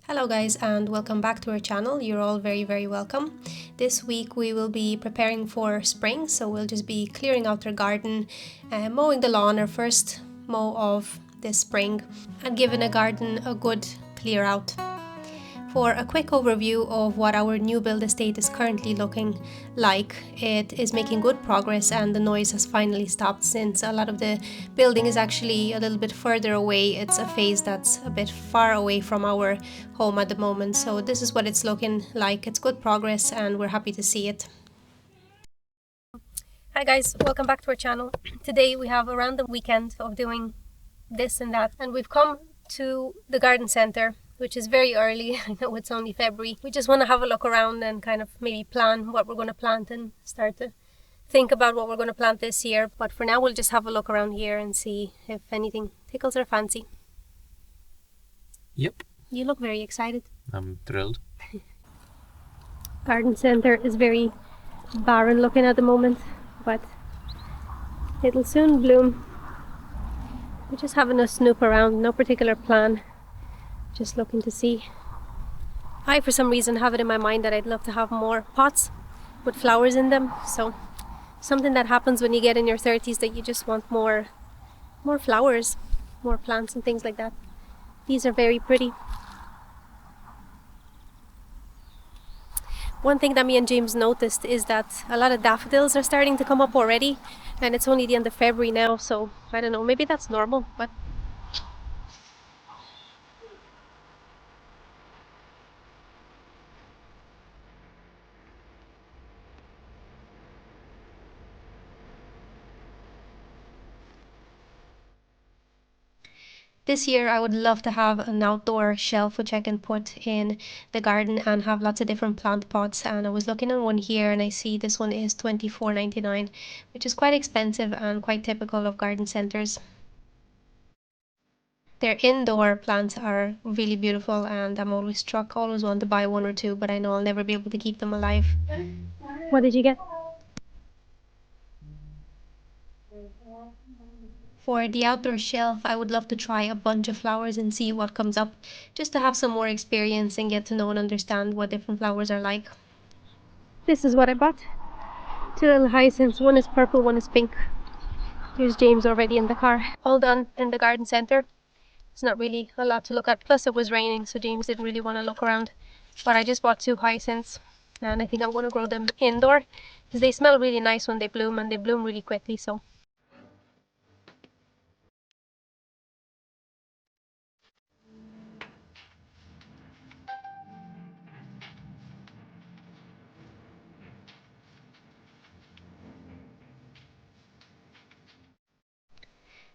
Hello guys and welcome back to our channel. You're all very welcome. This week we will be preparing for spring, so we'll just be clearing out our garden, mowing the lawn, our first mow of this spring, and giving the garden a good clear out. For a quick overview of what our new build estate is currently looking like, it is making good progress and the noise has finally stopped since a lot of the building is actually a little bit further away. It's a phase that's a bit far away from our home at the moment, so this is what it's looking like. It's good progress and we're happy to see it. Hi guys, welcome back to our channel. Today we have a random weekend of doing this and that, and we've come to the garden center, which is very early. I know it's only February. We just want to have a look around and kind of maybe plan what we're going to plant and start to think about what we're going to plant this year. But for now, we'll just have a look around here and see if anything tickles our fancy. Yep. You look very excited. I'm thrilled. Garden center is very barren looking at the moment, but it'll soon bloom. We're just having a snoop around, no particular plan. Just looking to see. I for some reason have it in my mind that I'd love to have more pots with flowers in them. So something that happens when you get in your 30s, that you just want more flowers, more plants and things like that. These are very pretty. One thing that me and James noticed is that a lot of daffodils are starting to come up already, and it's only the end of February now, so I don't know, maybe that's normal, but this year I would love to have an outdoor shelf which I can put in the garden and have lots of different plant pots, and I was looking at one here and I see this one is $24.99, which is quite expensive and quite typical of garden centers. Their indoor plants are really beautiful and I'm always struck, always want to buy one or two, but I know I'll never be able to keep them alive. What did you get? For the outdoor shelf, I would love to try a bunch of flowers and see what comes up, just to have some more experience and get to know and understand what different flowers are like. This is what I bought. Two little hyacinths, one is purple, one is pink. Here's James already in the car. All done in the garden center. It's not really a lot to look at, plus it was raining, so James didn't really want to look around. But I just bought two hyacinths and I think I'm going to grow them indoor because they smell really nice when they bloom, and they bloom really quickly. So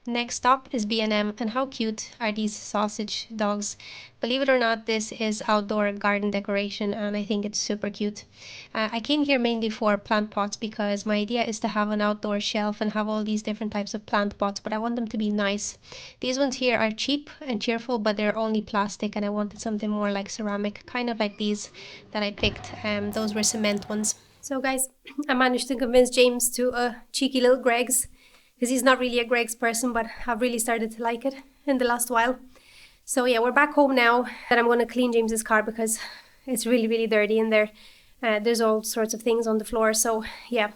next stop is B&M, and how cute are these sausage dogs. Believe it or not, this is outdoor garden decoration and I think it's super cute. I came here mainly for plant pots because my idea is to have an outdoor shelf and have all these different types of plant pots, but I want them to be nice. These ones here are cheap and cheerful, but they're only plastic, and I wanted something more like ceramic, kind of like these that I picked. Those were cement ones. So guys, I managed to convince James to a cheeky little Greg's, because he's not really a Greg's person, but I've really started to like it in the last while. So yeah, we're back home now, and I'm going to clean James's car because it's really dirty in there. There's all sorts of things on the floor, so yeah.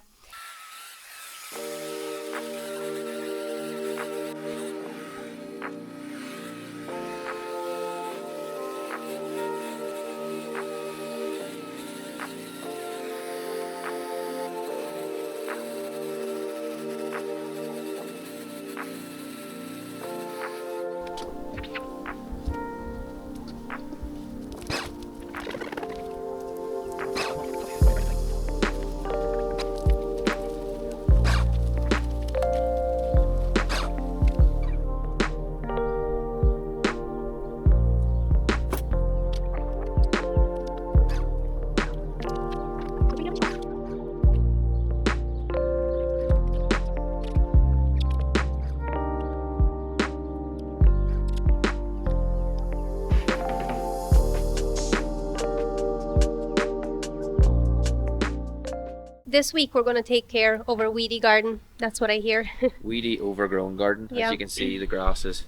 This week we're going to take care of our weedy garden. That's what I hear. Weedy, overgrown garden. Yeah. As you can see, the grass has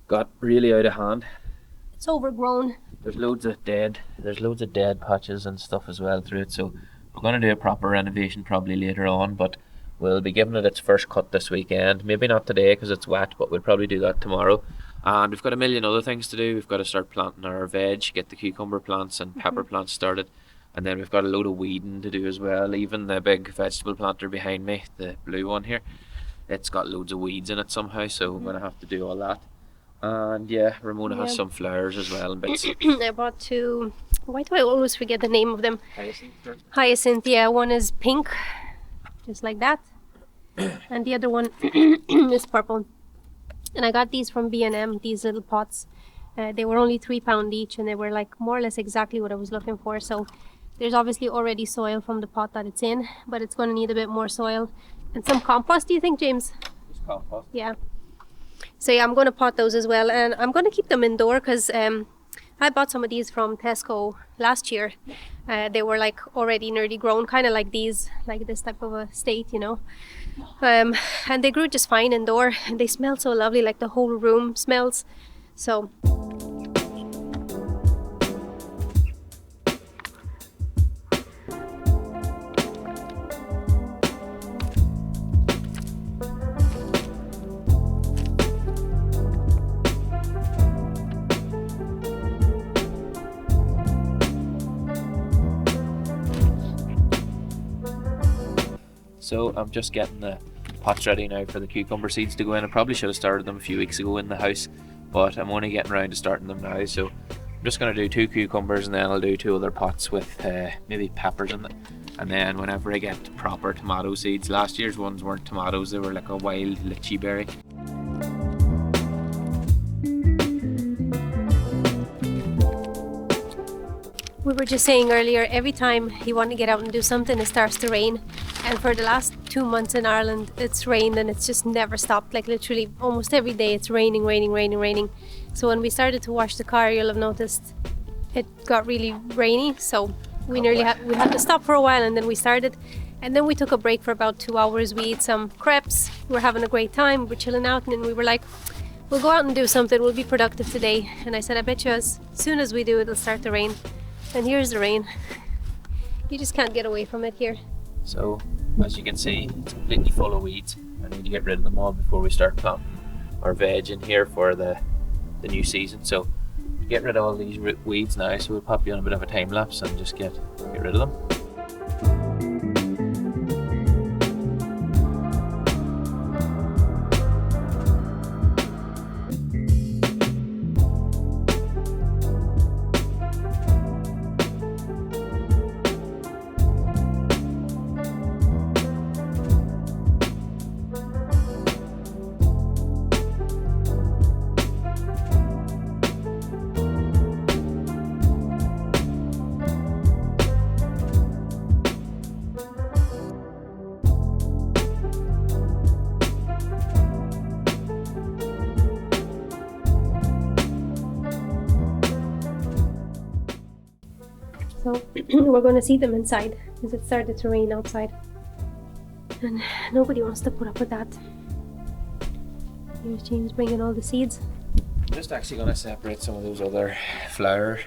got really out of hand. It's overgrown. There's loads of dead patches and stuff as well through it, so we're going to do a proper renovation probably later on, but we'll be giving it its first cut this weekend. Maybe not today because it's wet, but we'll probably do that tomorrow. And we've got a million other things to do. We've got to start planting our veg, get the cucumber plants and pepper plants started, and then we've got a load of weeding to do as well. Even the big vegetable planter behind me, the blue one here, it's got loads of weeds in it somehow, so we're going to have to do all that. And yeah, Ramona has some flowers as well and bits. I bought two. Why do I always forget the name of them? Hyacinth. Hyacinth, yeah. One is pink, just like that, and the other one is purple. And I got these from B&M, these little pots. They were only £3 each, and they were like more or less exactly what I was looking for. So there's obviously already soil from the pot that it's in, but it's going to need a bit more soil and some compost. Do you think, James? Just compost. Yeah. So yeah, I'm going to pot those as well, and I'm going to keep them indoor because I bought some of these from Tesco last year. They were like already nearly grown, kind of like these, like this type of a state, you know. And they grew just fine indoor, and they smell so lovely, like the whole room smells. So So I'm just getting the pots ready now for the cucumber seeds to go in. I probably should have started them a few weeks ago in the house, but I'm only getting around to starting them now. So I'm just going to do 2 cucumbers, and then I'll do 2 other pots with maybe peppers in it. And then whenever I get proper tomato seeds, last year's ones weren't tomatoes, they were like a wild lychee berry. we were just saying earlier, every time you want to get out and do something, it starts to rain. And for the last 2 months in Ireland, it's rained, and it's just never stopped. Like literally almost every day it's raining. So when we started to wash the car, you'll have noticed it got really rainy. So we had to stop for a while, and then we started. And then we took a break for about 2 hours. We ate some crepes. We were having a great time. We were chilling out, and then we were like, we'll go out and do something. We'll be productive today. And I said, I bet you as soon as we do, it'll start to rain. And here's the rain. You just can't get away from it here. So as you can see, it's completely full of weeds. I need to get rid of them all before we start planting our veg in here for the new season. So get rid of all these weeds now, so we'll pop you on a bit of a time lapse and just get rid of them. So we're going to see them inside because it started to rain outside. And nobody wants to put up with that. Here's James bringing all the seeds. I'm just actually going to separate some of those other flower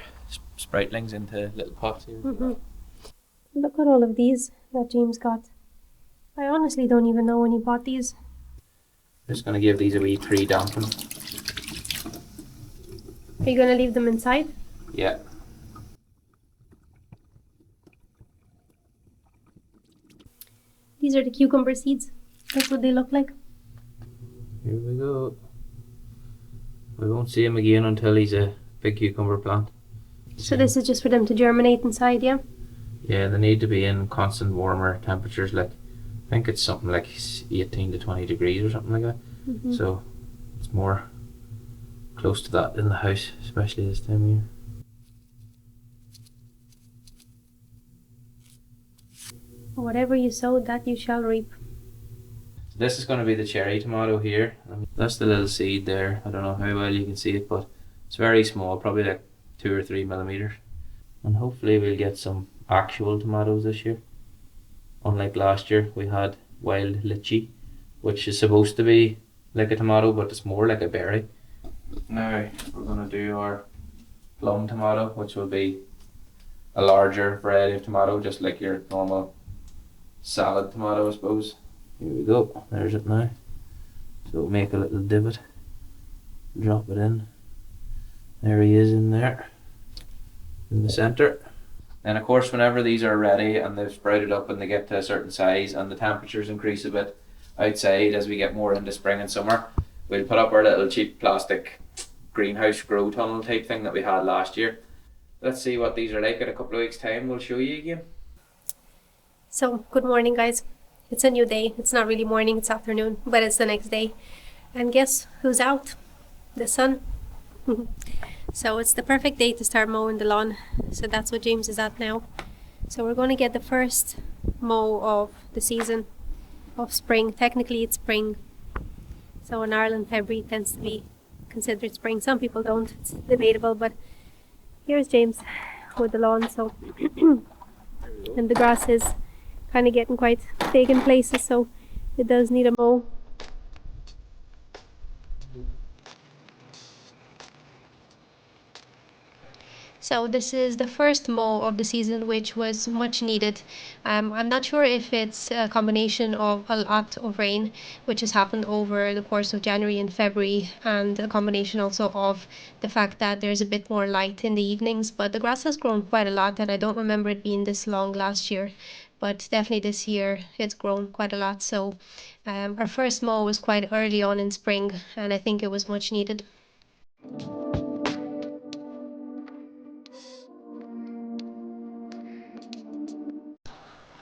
spritlings into little pots here. Look at all of these that James got. I honestly don't even know when he bought these. Just going to give these a wee pre-dampen. Are you going to leave them inside? Yeah. These are the cucumber seeds. That's what they look like. Here we go. We won't see him again until he's a big cucumber plant. So this is just for them to germinate inside, yeah? Yeah, they need to be in constant warmer temperatures. Like, I think it's something like 18 to 20 degrees or something like that. So it's more close to that in the house, especially this time of year. Whatever you sow, that you shall reap. This is going to be the cherry tomato here. That's the little seed there. I don't know how well you can see it, but it's very small, probably like 2 or 3 millimeters. And hopefully we'll get some actual tomatoes this year. Unlike last year, we had wild lychee, which is supposed to be like a tomato, but it's more like a berry. Now we're going to do our plum tomato, which will be a larger variety of tomato, just like your normal salad tomato, I suppose. Here we go. There's it now. So make a little divot, drop it in. There he is in there, in the center. And of course, whenever these are ready and they've sprouted up and they get to a certain size and the temperatures increase a bit outside as we get more into spring and summer, we'll put up our little cheap plastic greenhouse grow tunnel type thing that we had last year. Let's see what these are like in a couple of weeks' time. We'll show you again. So, good morning, guys. It's a new day. It's not really morning, it's afternoon, but it's the next day. And guess who's out? The sun. So it's the perfect day to start mowing the lawn. So that's what James is at now. So we're going to get the first mow of the season of spring. Technically it's spring. So in Ireland, February tends to be considered spring. Some people don't. It's debatable, but here's James with the lawn. So and the grass is kind of getting quite big in places, so it does need a mow. So this is the first mow of the season, which was much needed. I'm not sure if it's a combination of a lot of rain, which has happened over the course of January and February, and a combination also of the fact that there's a bit more light in the evenings. But the grass has grown quite a lot, and I don't remember it being this long last year. But definitely this year it's grown quite a lot. So our first mow was quite early on in spring, and I think it was much needed.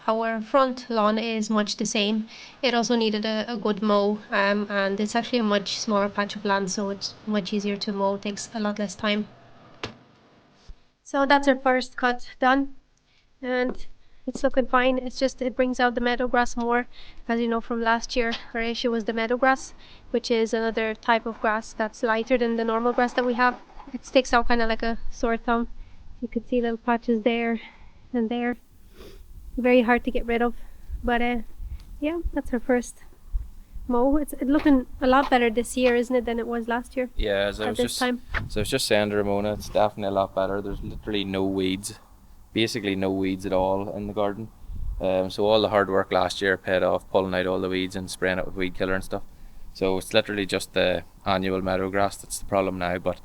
Our front lawn is much the same. It also needed a good mow, and it's actually a much smaller patch of land, so it's much easier to mow, takes a lot less time. So that's our first cut done, and it's looking fine. It's just it brings out the meadow grass more. As you know from last year, our issue was the meadow grass, which is another type of grass that's lighter than the normal grass that we have. It sticks out kind of like a sore thumb. You can see little patches there and there. Very hard to get rid of, but yeah, that's our first mow. It's looking a lot better this year, isn't it, than it was last year? Yeah, as I was just saying to Ramona, it's definitely a lot better. There's literally no weeds, basically no weeds at all in the garden. So all the hard work last year paid off, pulling out all the weeds and spraying it with weed killer and stuff. So it's literally just the annual meadow grass that's the problem now, but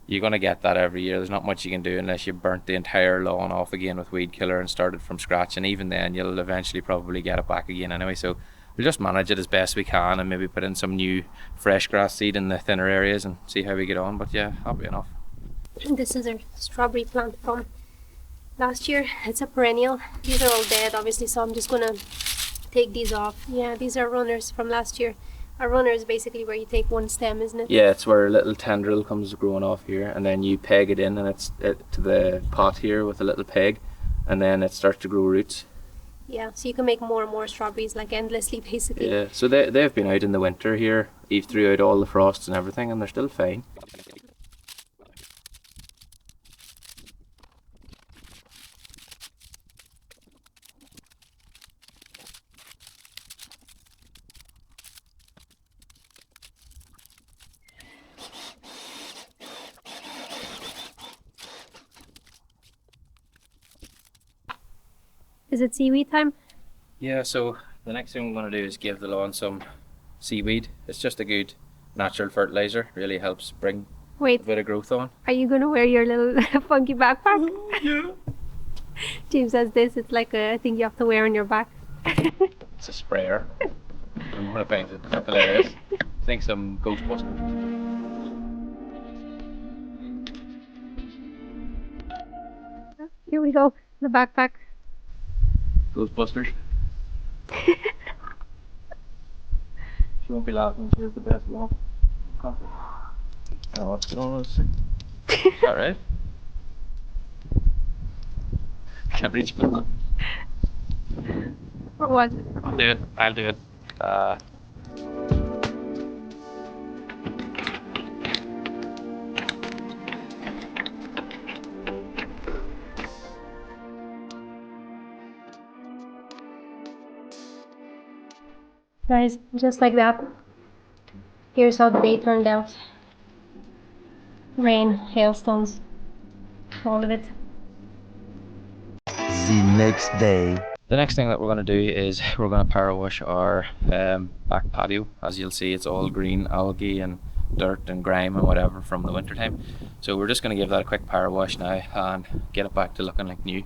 you're going to get that every year. There's not much you can do unless you burnt the entire lawn off again with weed killer and started from scratch, and even then you'll eventually probably get it back again anyway. So we'll just manage it as best we can and maybe put in some new fresh grass seed in the thinner areas and see how we get on. But yeah, happy enough. This is our strawberry plant from last year. It's a perennial. These are all dead obviously, so I'm just gonna take these off. Yeah, these are runners from last year. A runner is basically where you take one stem, isn't it? Yeah, it's where a little tendril comes growing off here, and then you peg it in, and it's to the pot here with a little peg, and then it starts to grow roots. Yeah, so you can make more and more strawberries, like endlessly, basically. Yeah, so they've been out in the winter here, Eve throughout all the frosts and everything, and they're still fine. Is it seaweed time? Yeah, so the next thing we're going to do is give the lawn some seaweed. It's just a good natural fertilizer, really helps bring a bit of growth on. Are you going to wear your little funky backpack? Yeah. James says this, it's like a thing you have to wear on your back. It's a sprayer. I'm going to find it hilarious. I think some Ghostbusters. Here we go, the backpack. Ghostbusters. She won't be laughing, she's the best one. Oh, what's going on? Is that right? Can't reach it. Or what? I'll do it. Guys, just like that. Here's how the day turned out. Rain, hailstones. all of it. The next day. The next thing that we're going to do is we're going to power wash our back patio. As you'll see, it's all green algae and dirt and grime and whatever from the winter time. So we're just going to give that a quick power wash now and get it back to looking like new.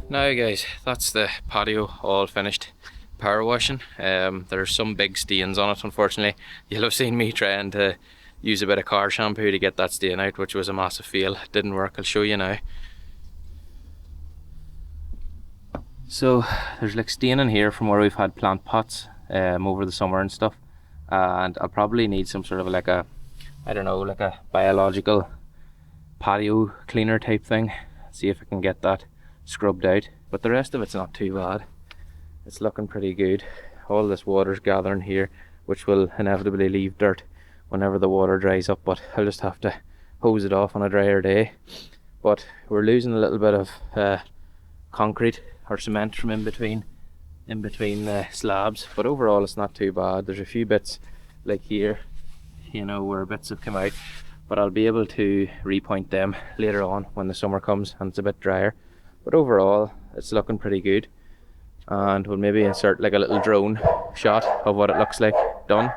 Now guys, that's the patio all finished power washing. There's some big stains on it, unfortunately. You'll have seen me trying to use a bit of car shampoo to get that stain out, which was a massive fail. It didn't work. I'll show you now. So there's like stain in here from where we've had plant pots over the summer and stuff, and I'll probably need some sort of like a, I don't know, like a biological patio cleaner type thing. See if I can get that scrubbed out, but the rest of it's not too bad. It's looking pretty good. All this water's gathering here, which will inevitably leave dirt whenever the water dries up, but I'll just have to hose it off on a drier day. But we're losing a little bit of concrete or cement from in between the slabs, but overall it's not too bad. There's a few bits like here, you know, where bits have come out, but I'll be able to repoint them later on when the summer comes and it's a bit drier. But overall it's looking pretty good, and we'll maybe insert like a little drone shot of what it looks like done.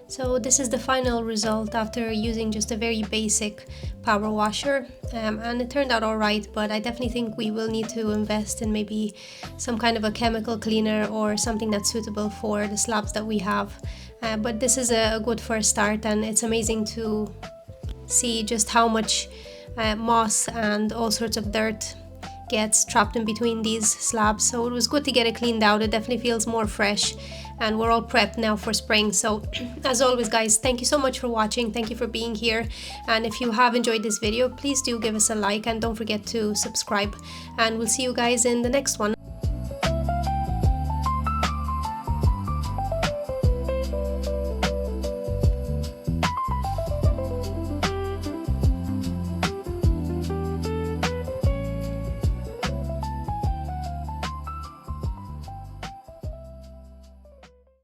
So this is the final result after using just a very basic power washer, and it turned out alright, but I definitely think we will need to invest in maybe some kind of a chemical cleaner or something that's suitable for the slabs that we have. But this is a good first start, and it's amazing to see just how much moss and all sorts of dirt gets trapped in between these slabs. So it was good to get it cleaned out. It definitely feels more fresh, and we're all prepped now for spring. So as always guys, thank you so much for watching. Thank you for being here, and if you have enjoyed this video, please do give us a like and don't forget to subscribe, and we'll see you guys in the next one.